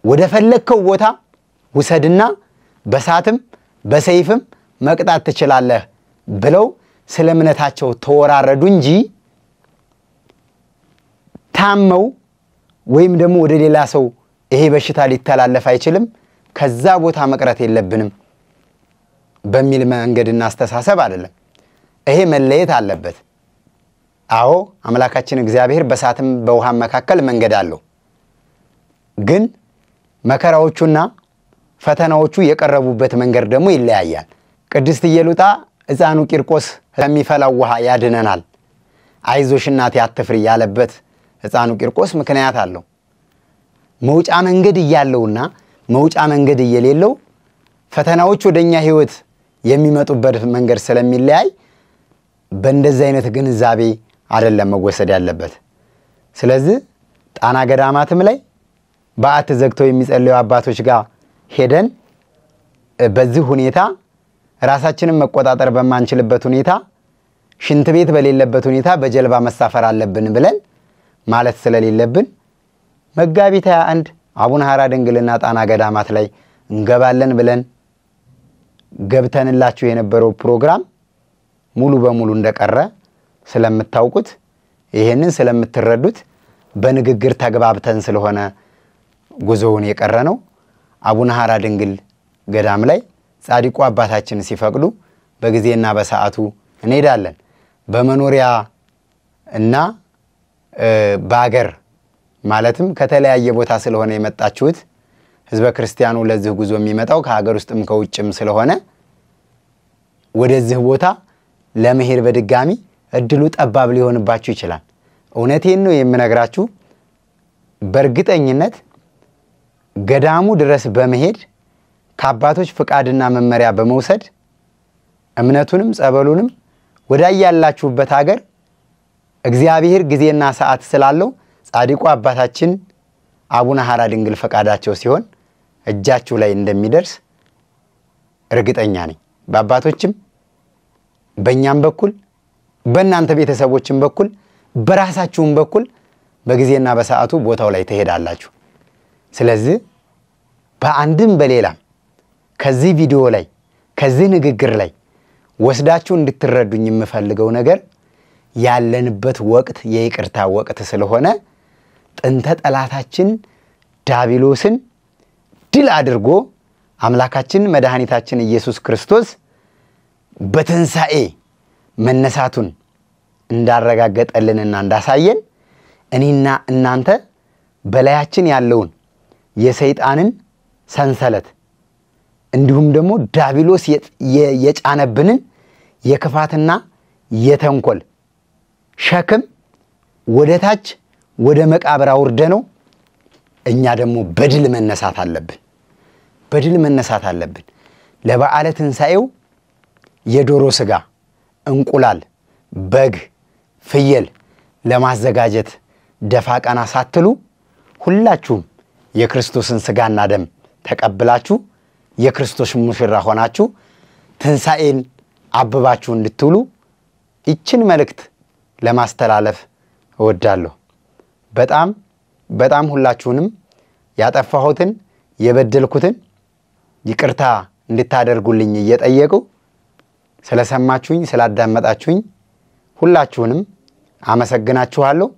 Speaker 1: ወደ ፈለከው ቦታ ውሰድና በሳትም በሰይፍም መቅጣት ትችላለህ ብለው ስለ እምነታቸው ተወራረዱ እንጂ ታመው ወይም ደግሞ ወደ ሌላ ሰው ይሄ በሽታ ሊተላለፍ አይችልም ከዛ ቦታ መቅረት የለብንም በሚል መንገድና አስተሳሰብ አይደለም ይሄ መለየት አለበት አዎ አምላካችን እግዚአብሔር በሳትም በውሃም መካከል መንገድ አለው ግን መከራዎቹና ፈተናዎቹ የቀረቡበት መንገድ ደግሞ ይለያያል ቅድስት ኢየሉጣ ሕፃኑ ቂርቆስ ከሚፈላው ውሃ ያድነናል አይዞሽ እናቴ አትፍሪ ያለበት ሕፃኑ ቂርቆስ ምክንያት አለው መውጫ መንገድ ይያለውና መውጫ መንገድ ይየሌለው ፈተናዎች ወደኛ ህይወት የሚመጡበት መንገድ ስለሚለያይ በእንደዚህ አይነት ግንዛቤ አይደለም መወሰድ ያለበት ስለዚህ ጣና ገዳማትም ላይ በአት ዘግተው የሚጸልዩ አባቶች ጋር ሄደን በዚህ ሁኔታ ራሳችንን መቆጣጠር በማንችልበት ሁኔታ ሽንት ቤት በሌለበት ሁኔታ በጀልባ መሳፈር አለብን ብለን ማለት ስለሌለብን መጋቢት 21 አቡነ ሐራ ድንግልና ጣና ገዳማት ላይ እንገባለን ብለን ገብተንላችሁ የነበረው ፕሮግራም ሙሉ በሙሉ እንደቀረ ስለምታውቁት ይሄንን ስለምትረዱት በንግግር ተግባብተን ስለሆነ ጉዞውን የቀረ ነው አቡነ ሐራ ድንግል ገዳም ላይ ጻድቁ አባታችን ሲፈቅዱ በጊዜና በሰዓቱ እንሄዳለን በመኖሪያ እና ባገር ማለትም ከተለያየ ቦታ ስለሆነ የመጣችሁት ህዝበ ክርስቲያኑ ለዚህ ጉዞ የሚመጣው ከሀገር ውስጥም ከውጭም ስለሆነ ወደዚህ ቦታ ለመሄድ በድጋሚ እድሉ ጠባብ ሊሆንባችሁ ይችላል እውነቴን ነው የምነግራችሁ በርግጠኝነት ገዳሙ ድረስ በመሄድ ከአባቶች ፍቃድና መመሪያ በመውሰድ እምነቱንም ጸበሉንም ወዳያላችሁበት ሀገር እግዚአብሔር ጊዜና ሰዓት ስላለው ጻድቁ አባታችን አቡነ ሐራ ድንግል ፈቃዳቸው ሲሆን እጃችሁ ላይ እንደሚደርስ እርግጠኛ ነኝ በአባቶችም በእኛም በኩል በእናንተ ቤተሰቦችም በኩል በራሳችሁም በኩል በጊዜና በሰዓቱ ቦታው ላይ ትሄዳላችሁ ስለዚህ በአንድም በሌላም ከዚህ ቪዲዮ ላይ ከዚህ ንግግር ላይ ወስዳችሁ እንድትረዱኝ የምፈልገው ነገር ያለንበት ወቅት የይቅርታ ወቅት ስለሆነ ጥንተ ጠላታችን ዲያብሎስን ድል አድርጎ አምላካችን መድኃኒታችን ኢየሱስ ክርስቶስ በትንሳኤ መነሳቱን እንዳረጋገጠልንና እንዳሳየን እኔና እናንተ በላያችን ያለውን የሰይጣንን ሰንሰለት እንዲሁም ደግሞ ዲያብሎስ የጫነብንን የክፋትና የተንኮል ሸክም ወደታች ወደ መቃብር አውርደነው እኛ ደግሞ በድል መነሳት አለብን ለበዓለ ትንሳኤው የዶሮ ስጋ እንቁላል በግ ፍየል ለማዘጋጀት ደፋ ቀና ሳትሉ ሁላችሁም የክርስቶስን ስጋና ደም ተቀብላችሁ የክርስቶስ ሙሽራ ሆናችሁ ትንሳኤን አብባችሁ እንድትውሉ ይችን መልእክት ለማስተላለፍ እወዳለሁ በጣም ሁላችሁንም ያጠፋሁትን የበደልኩትን ይቅርታ እንድታደርጉልኝ እየጠየቁ ስለሰማችሁኝ ስላዳመጣችሁኝ ሁላችሁንም አመሰግናችኋለሁ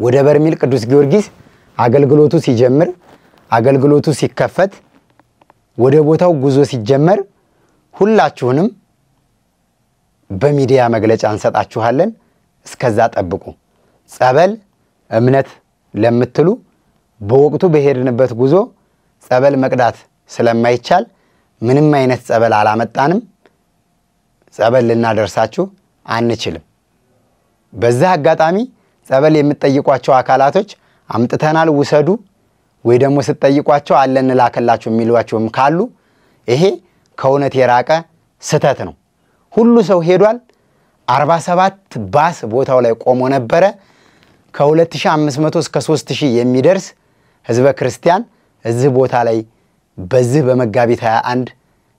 Speaker 1: ወደ በርሜል ቅዱስ ጊዮርጊስ አገልግሎቱ ሲጀምር አገልግሎቱ ሲከፈት ወደ ቦታው ጉዞ ሲጀመር ሁላችሁንም በሚዲያ መግለጫ እንሰጣችኋለን እስከዛ ጠብቁ ጸበል እምነት ለምትሉ በወቅቱ በሄድንበት ጉዞ ጸበል መቅዳት ስለማይቻል ምንም አይነት ጸበል አላመጣንም ጸበል ልናደርሳችሁ አንችልም በዛ አጋጣሚ ጸበል የምትጠይቋቸው አካላቶች አምጥተናል ውሰዱ ወይ ደግሞ ስትጠይቋቸው አለን ላከላችሁ የሚሏቸውም ካሉ ይሄ ከእውነት የራቀ ስተት ነው ሁሉ ሰው ሄዷል 47 ባስ ቦታው ላይ ቆሞ ነበረ ከ2500 እስከ 3000 የሚደርስ ህዝበ ክርስቲያን እዚህ ቦታ ላይ በዚህ በመጋቢት 21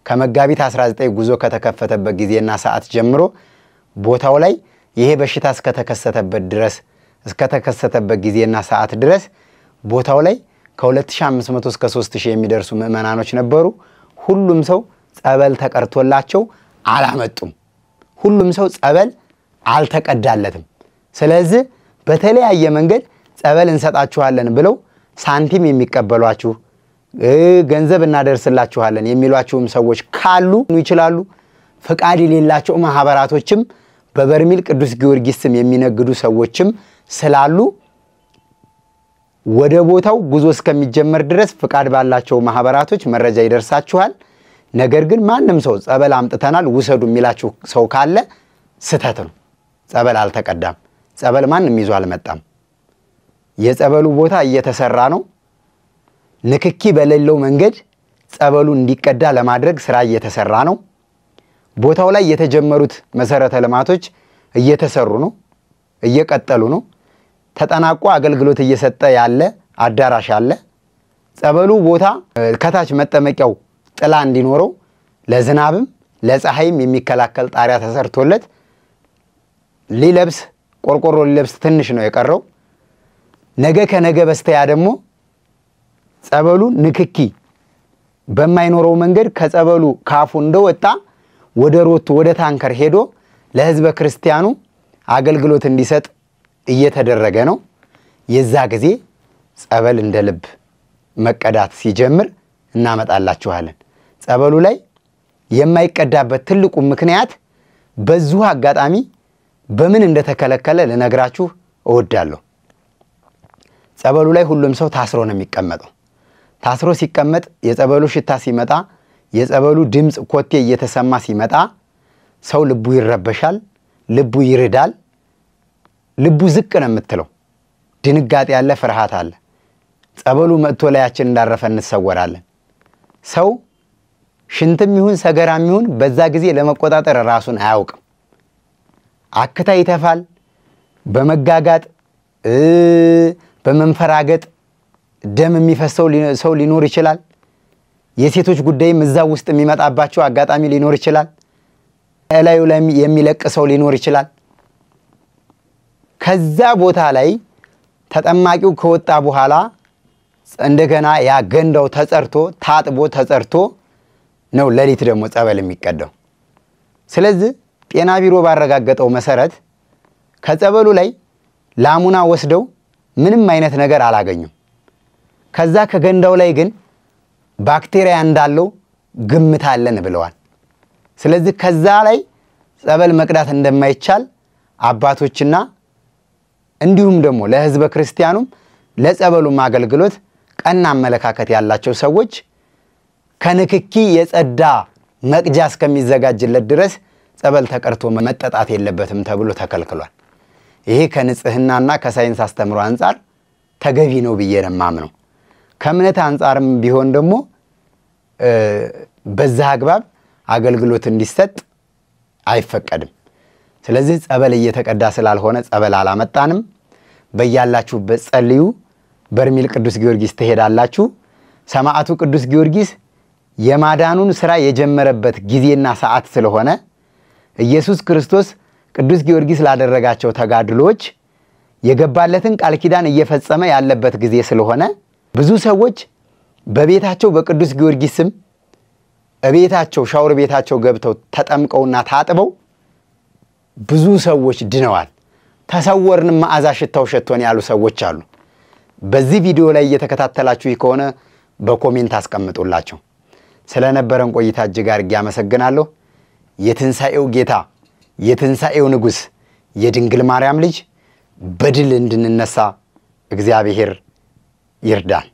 Speaker 1: ከመጋቢት 19 ጉዞ ከተከፈተበት ጊዜና ሰዓት ጀምሮ ቦታው ላይ ይሄ በሽታ እስከ ተከሰተበት ድረስ እስከ ተከሰተበት ጊዜና ሰዓት ድረስ ቦታው ላይ ከ2500 እስከ 3000 የሚደርሱ ምእመናኖች ነበሩ። ሁሉም ሰው ጸበል ተቀርቶላቸው አላመጡም። ሁሉም ሰው ጸበል አልተቀዳለትም። ስለዚህ በተለያየ መንገድ ጸበል እንሰጣችኋለን ብለው ሳንቲም የሚቀበሏችሁ ገንዘብ እናደርስላችኋለን የሚሏችሁም ሰዎች ካሉ ይችላሉ። ፍቃድ የሌላቸው ማህበራቶችም በበርሜል ቅዱስ ጊዮርጊስ ስም የሚነግዱ ሰዎችም ስላሉ ወደ ቦታው ጉዞ እስከሚጀመር ድረስ ፍቃድ ባላቸው ማህበራቶች መረጃ ይደርሳችኋል። ነገር ግን ማንም ሰው ጸበል አምጥተናል ውሰዱ የሚላችሁ ሰው ካለ ስተት ነው። ጸበል አልተቀዳም። ጸበል ማንም ይዞ አልመጣም። የጸበሉ ቦታ እየተሰራ ነው። ንክኪ በሌለው መንገድ ጸበሉ እንዲቀዳ ለማድረግ ስራ እየተሰራ ነው። ቦታው ላይ የተጀመሩት መሰረተ ልማቶች እየተሰሩ ነው፣ እየቀጠሉ ነው። ተጠናቆ አገልግሎት እየሰጠ ያለ አዳራሽ አለ። ጸበሉ ቦታ ከታች መጠመቂያው ጥላ እንዲኖረው ለዝናብም ለፀሐይም የሚከላከል ጣሪያ ተሰርቶለት ሊለብስ ቆርቆሮ ሊለብስ ትንሽ ነው የቀረው። ነገ ከነገ በስተያ ደግሞ ጸበሉ ንክኪ በማይኖረው መንገድ ከጸበሉ ካፉ እንደወጣ ወደ ሮቱ ወደ ታንከር ሄዶ ለህዝበ ክርስቲያኑ አገልግሎት እንዲሰጥ እየተደረገ ነው። የዛ ጊዜ ጸበል እንደ ልብ መቀዳት ሲጀምር እናመጣላችኋለን። ጸበሉ ላይ የማይቀዳበት ትልቁ ምክንያት በዚሁ አጋጣሚ በምን እንደተከለከለ ልነግራችሁ እወዳለሁ። ጸበሉ ላይ ሁሉም ሰው ታስሮ ነው የሚቀመጠው። ታስሮ ሲቀመጥ የጸበሉ ሽታ ሲመጣ የጸበሉ ድምጽ ኮቴ እየተሰማ ሲመጣ ሰው ልቡ ይረበሻል፣ ልቡ ይርዳል፣ ልቡ ዝቅ ነው የምትለው። ድንጋጤ ያለ ፍርሃት አለ። ጸበሉ መጥቶ ላያችን እንዳረፈ እንሰወራለን። ሰው ሽንትም ይሁን ሰገራም ይሁን በዛ ጊዜ ለመቆጣጠር ራሱን አያውቅም። አክታ ይተፋል። በመጋጋጥ በመንፈራገጥ ደም የሚፈሰው ሰው ሊኖር ይችላል። የሴቶች ጉዳይም እዛው ውስጥ የሚመጣባቸው አጋጣሚ ሊኖር ይችላል። እላዩ ላይ የሚለቅ ሰው ሊኖር ይችላል። ከዛ ቦታ ላይ ተጠማቂው ከወጣ በኋላ እንደገና ያ ገንዳው ተጸርቶ ታጥቦ ተጸርቶ ነው ለሊት ደግሞ ጸበል የሚቀዳው። ስለዚህ ጤና ቢሮ ባረጋገጠው መሰረት ከጸበሉ ላይ ላሙና ወስደው ምንም አይነት ነገር አላገኙም። ከዛ ከገንዳው ላይ ግን ባክቴሪያ እንዳለው ግምት አለን ብለዋል። ስለዚህ ከዛ ላይ ጸበል መቅዳት እንደማይቻል አባቶችና እንዲሁም ደግሞ ለህዝበ ክርስቲያኑም ለጸበሉ አገልግሎት ቀና አመለካከት ያላቸው ሰዎች ከንክኪ የጸዳ መቅጃ እስከሚዘጋጅለት ድረስ ጸበል ተቀርቶ መጠጣት የለበትም ተብሎ ተከልክሏል። ይሄ ከንጽህናና ከሳይንስ አስተምሮ አንፃር ተገቢ ነው ብዬ ነው የማምነው። ከእምነት አንፃርም ቢሆን ደግሞ በዛ አግባብ አገልግሎት እንዲሰጥ አይፈቀድም። ስለዚህ ጸበል እየተቀዳ ስላልሆነ ጸበል አላመጣንም። በያላችሁበት ጸልዩ። በርሜል ቅዱስ ጊዮርጊስ ትሄዳላችሁ። ሰማዕቱ ቅዱስ ጊዮርጊስ የማዳኑን ስራ የጀመረበት ጊዜና ሰዓት ስለሆነ ኢየሱስ ክርስቶስ ቅዱስ ጊዮርጊስ ላደረጋቸው ተጋድሎች የገባለትን ቃል ኪዳን እየፈጸመ ያለበት ጊዜ ስለሆነ ብዙ ሰዎች በቤታቸው በቅዱስ ጊዮርጊስ ስም እቤታቸው ሻወር ቤታቸው ገብተው ተጠምቀውና ታጥበው ብዙ ሰዎች ድነዋል። ተሰወርን መዓዛ ሽታው ሸቶን ያሉ ሰዎች አሉ። በዚህ ቪዲዮ ላይ እየተከታተላችሁ ከሆነ በኮሜንት አስቀምጡላችሁ። ስለነበረን ቆይታ እጅግ አድርጌ አመሰግናለሁ። የትንሳኤው ጌታ የትንሳኤው ንጉስ የድንግል ማርያም ልጅ በድል እንድንነሳ እግዚአብሔር ይርዳን።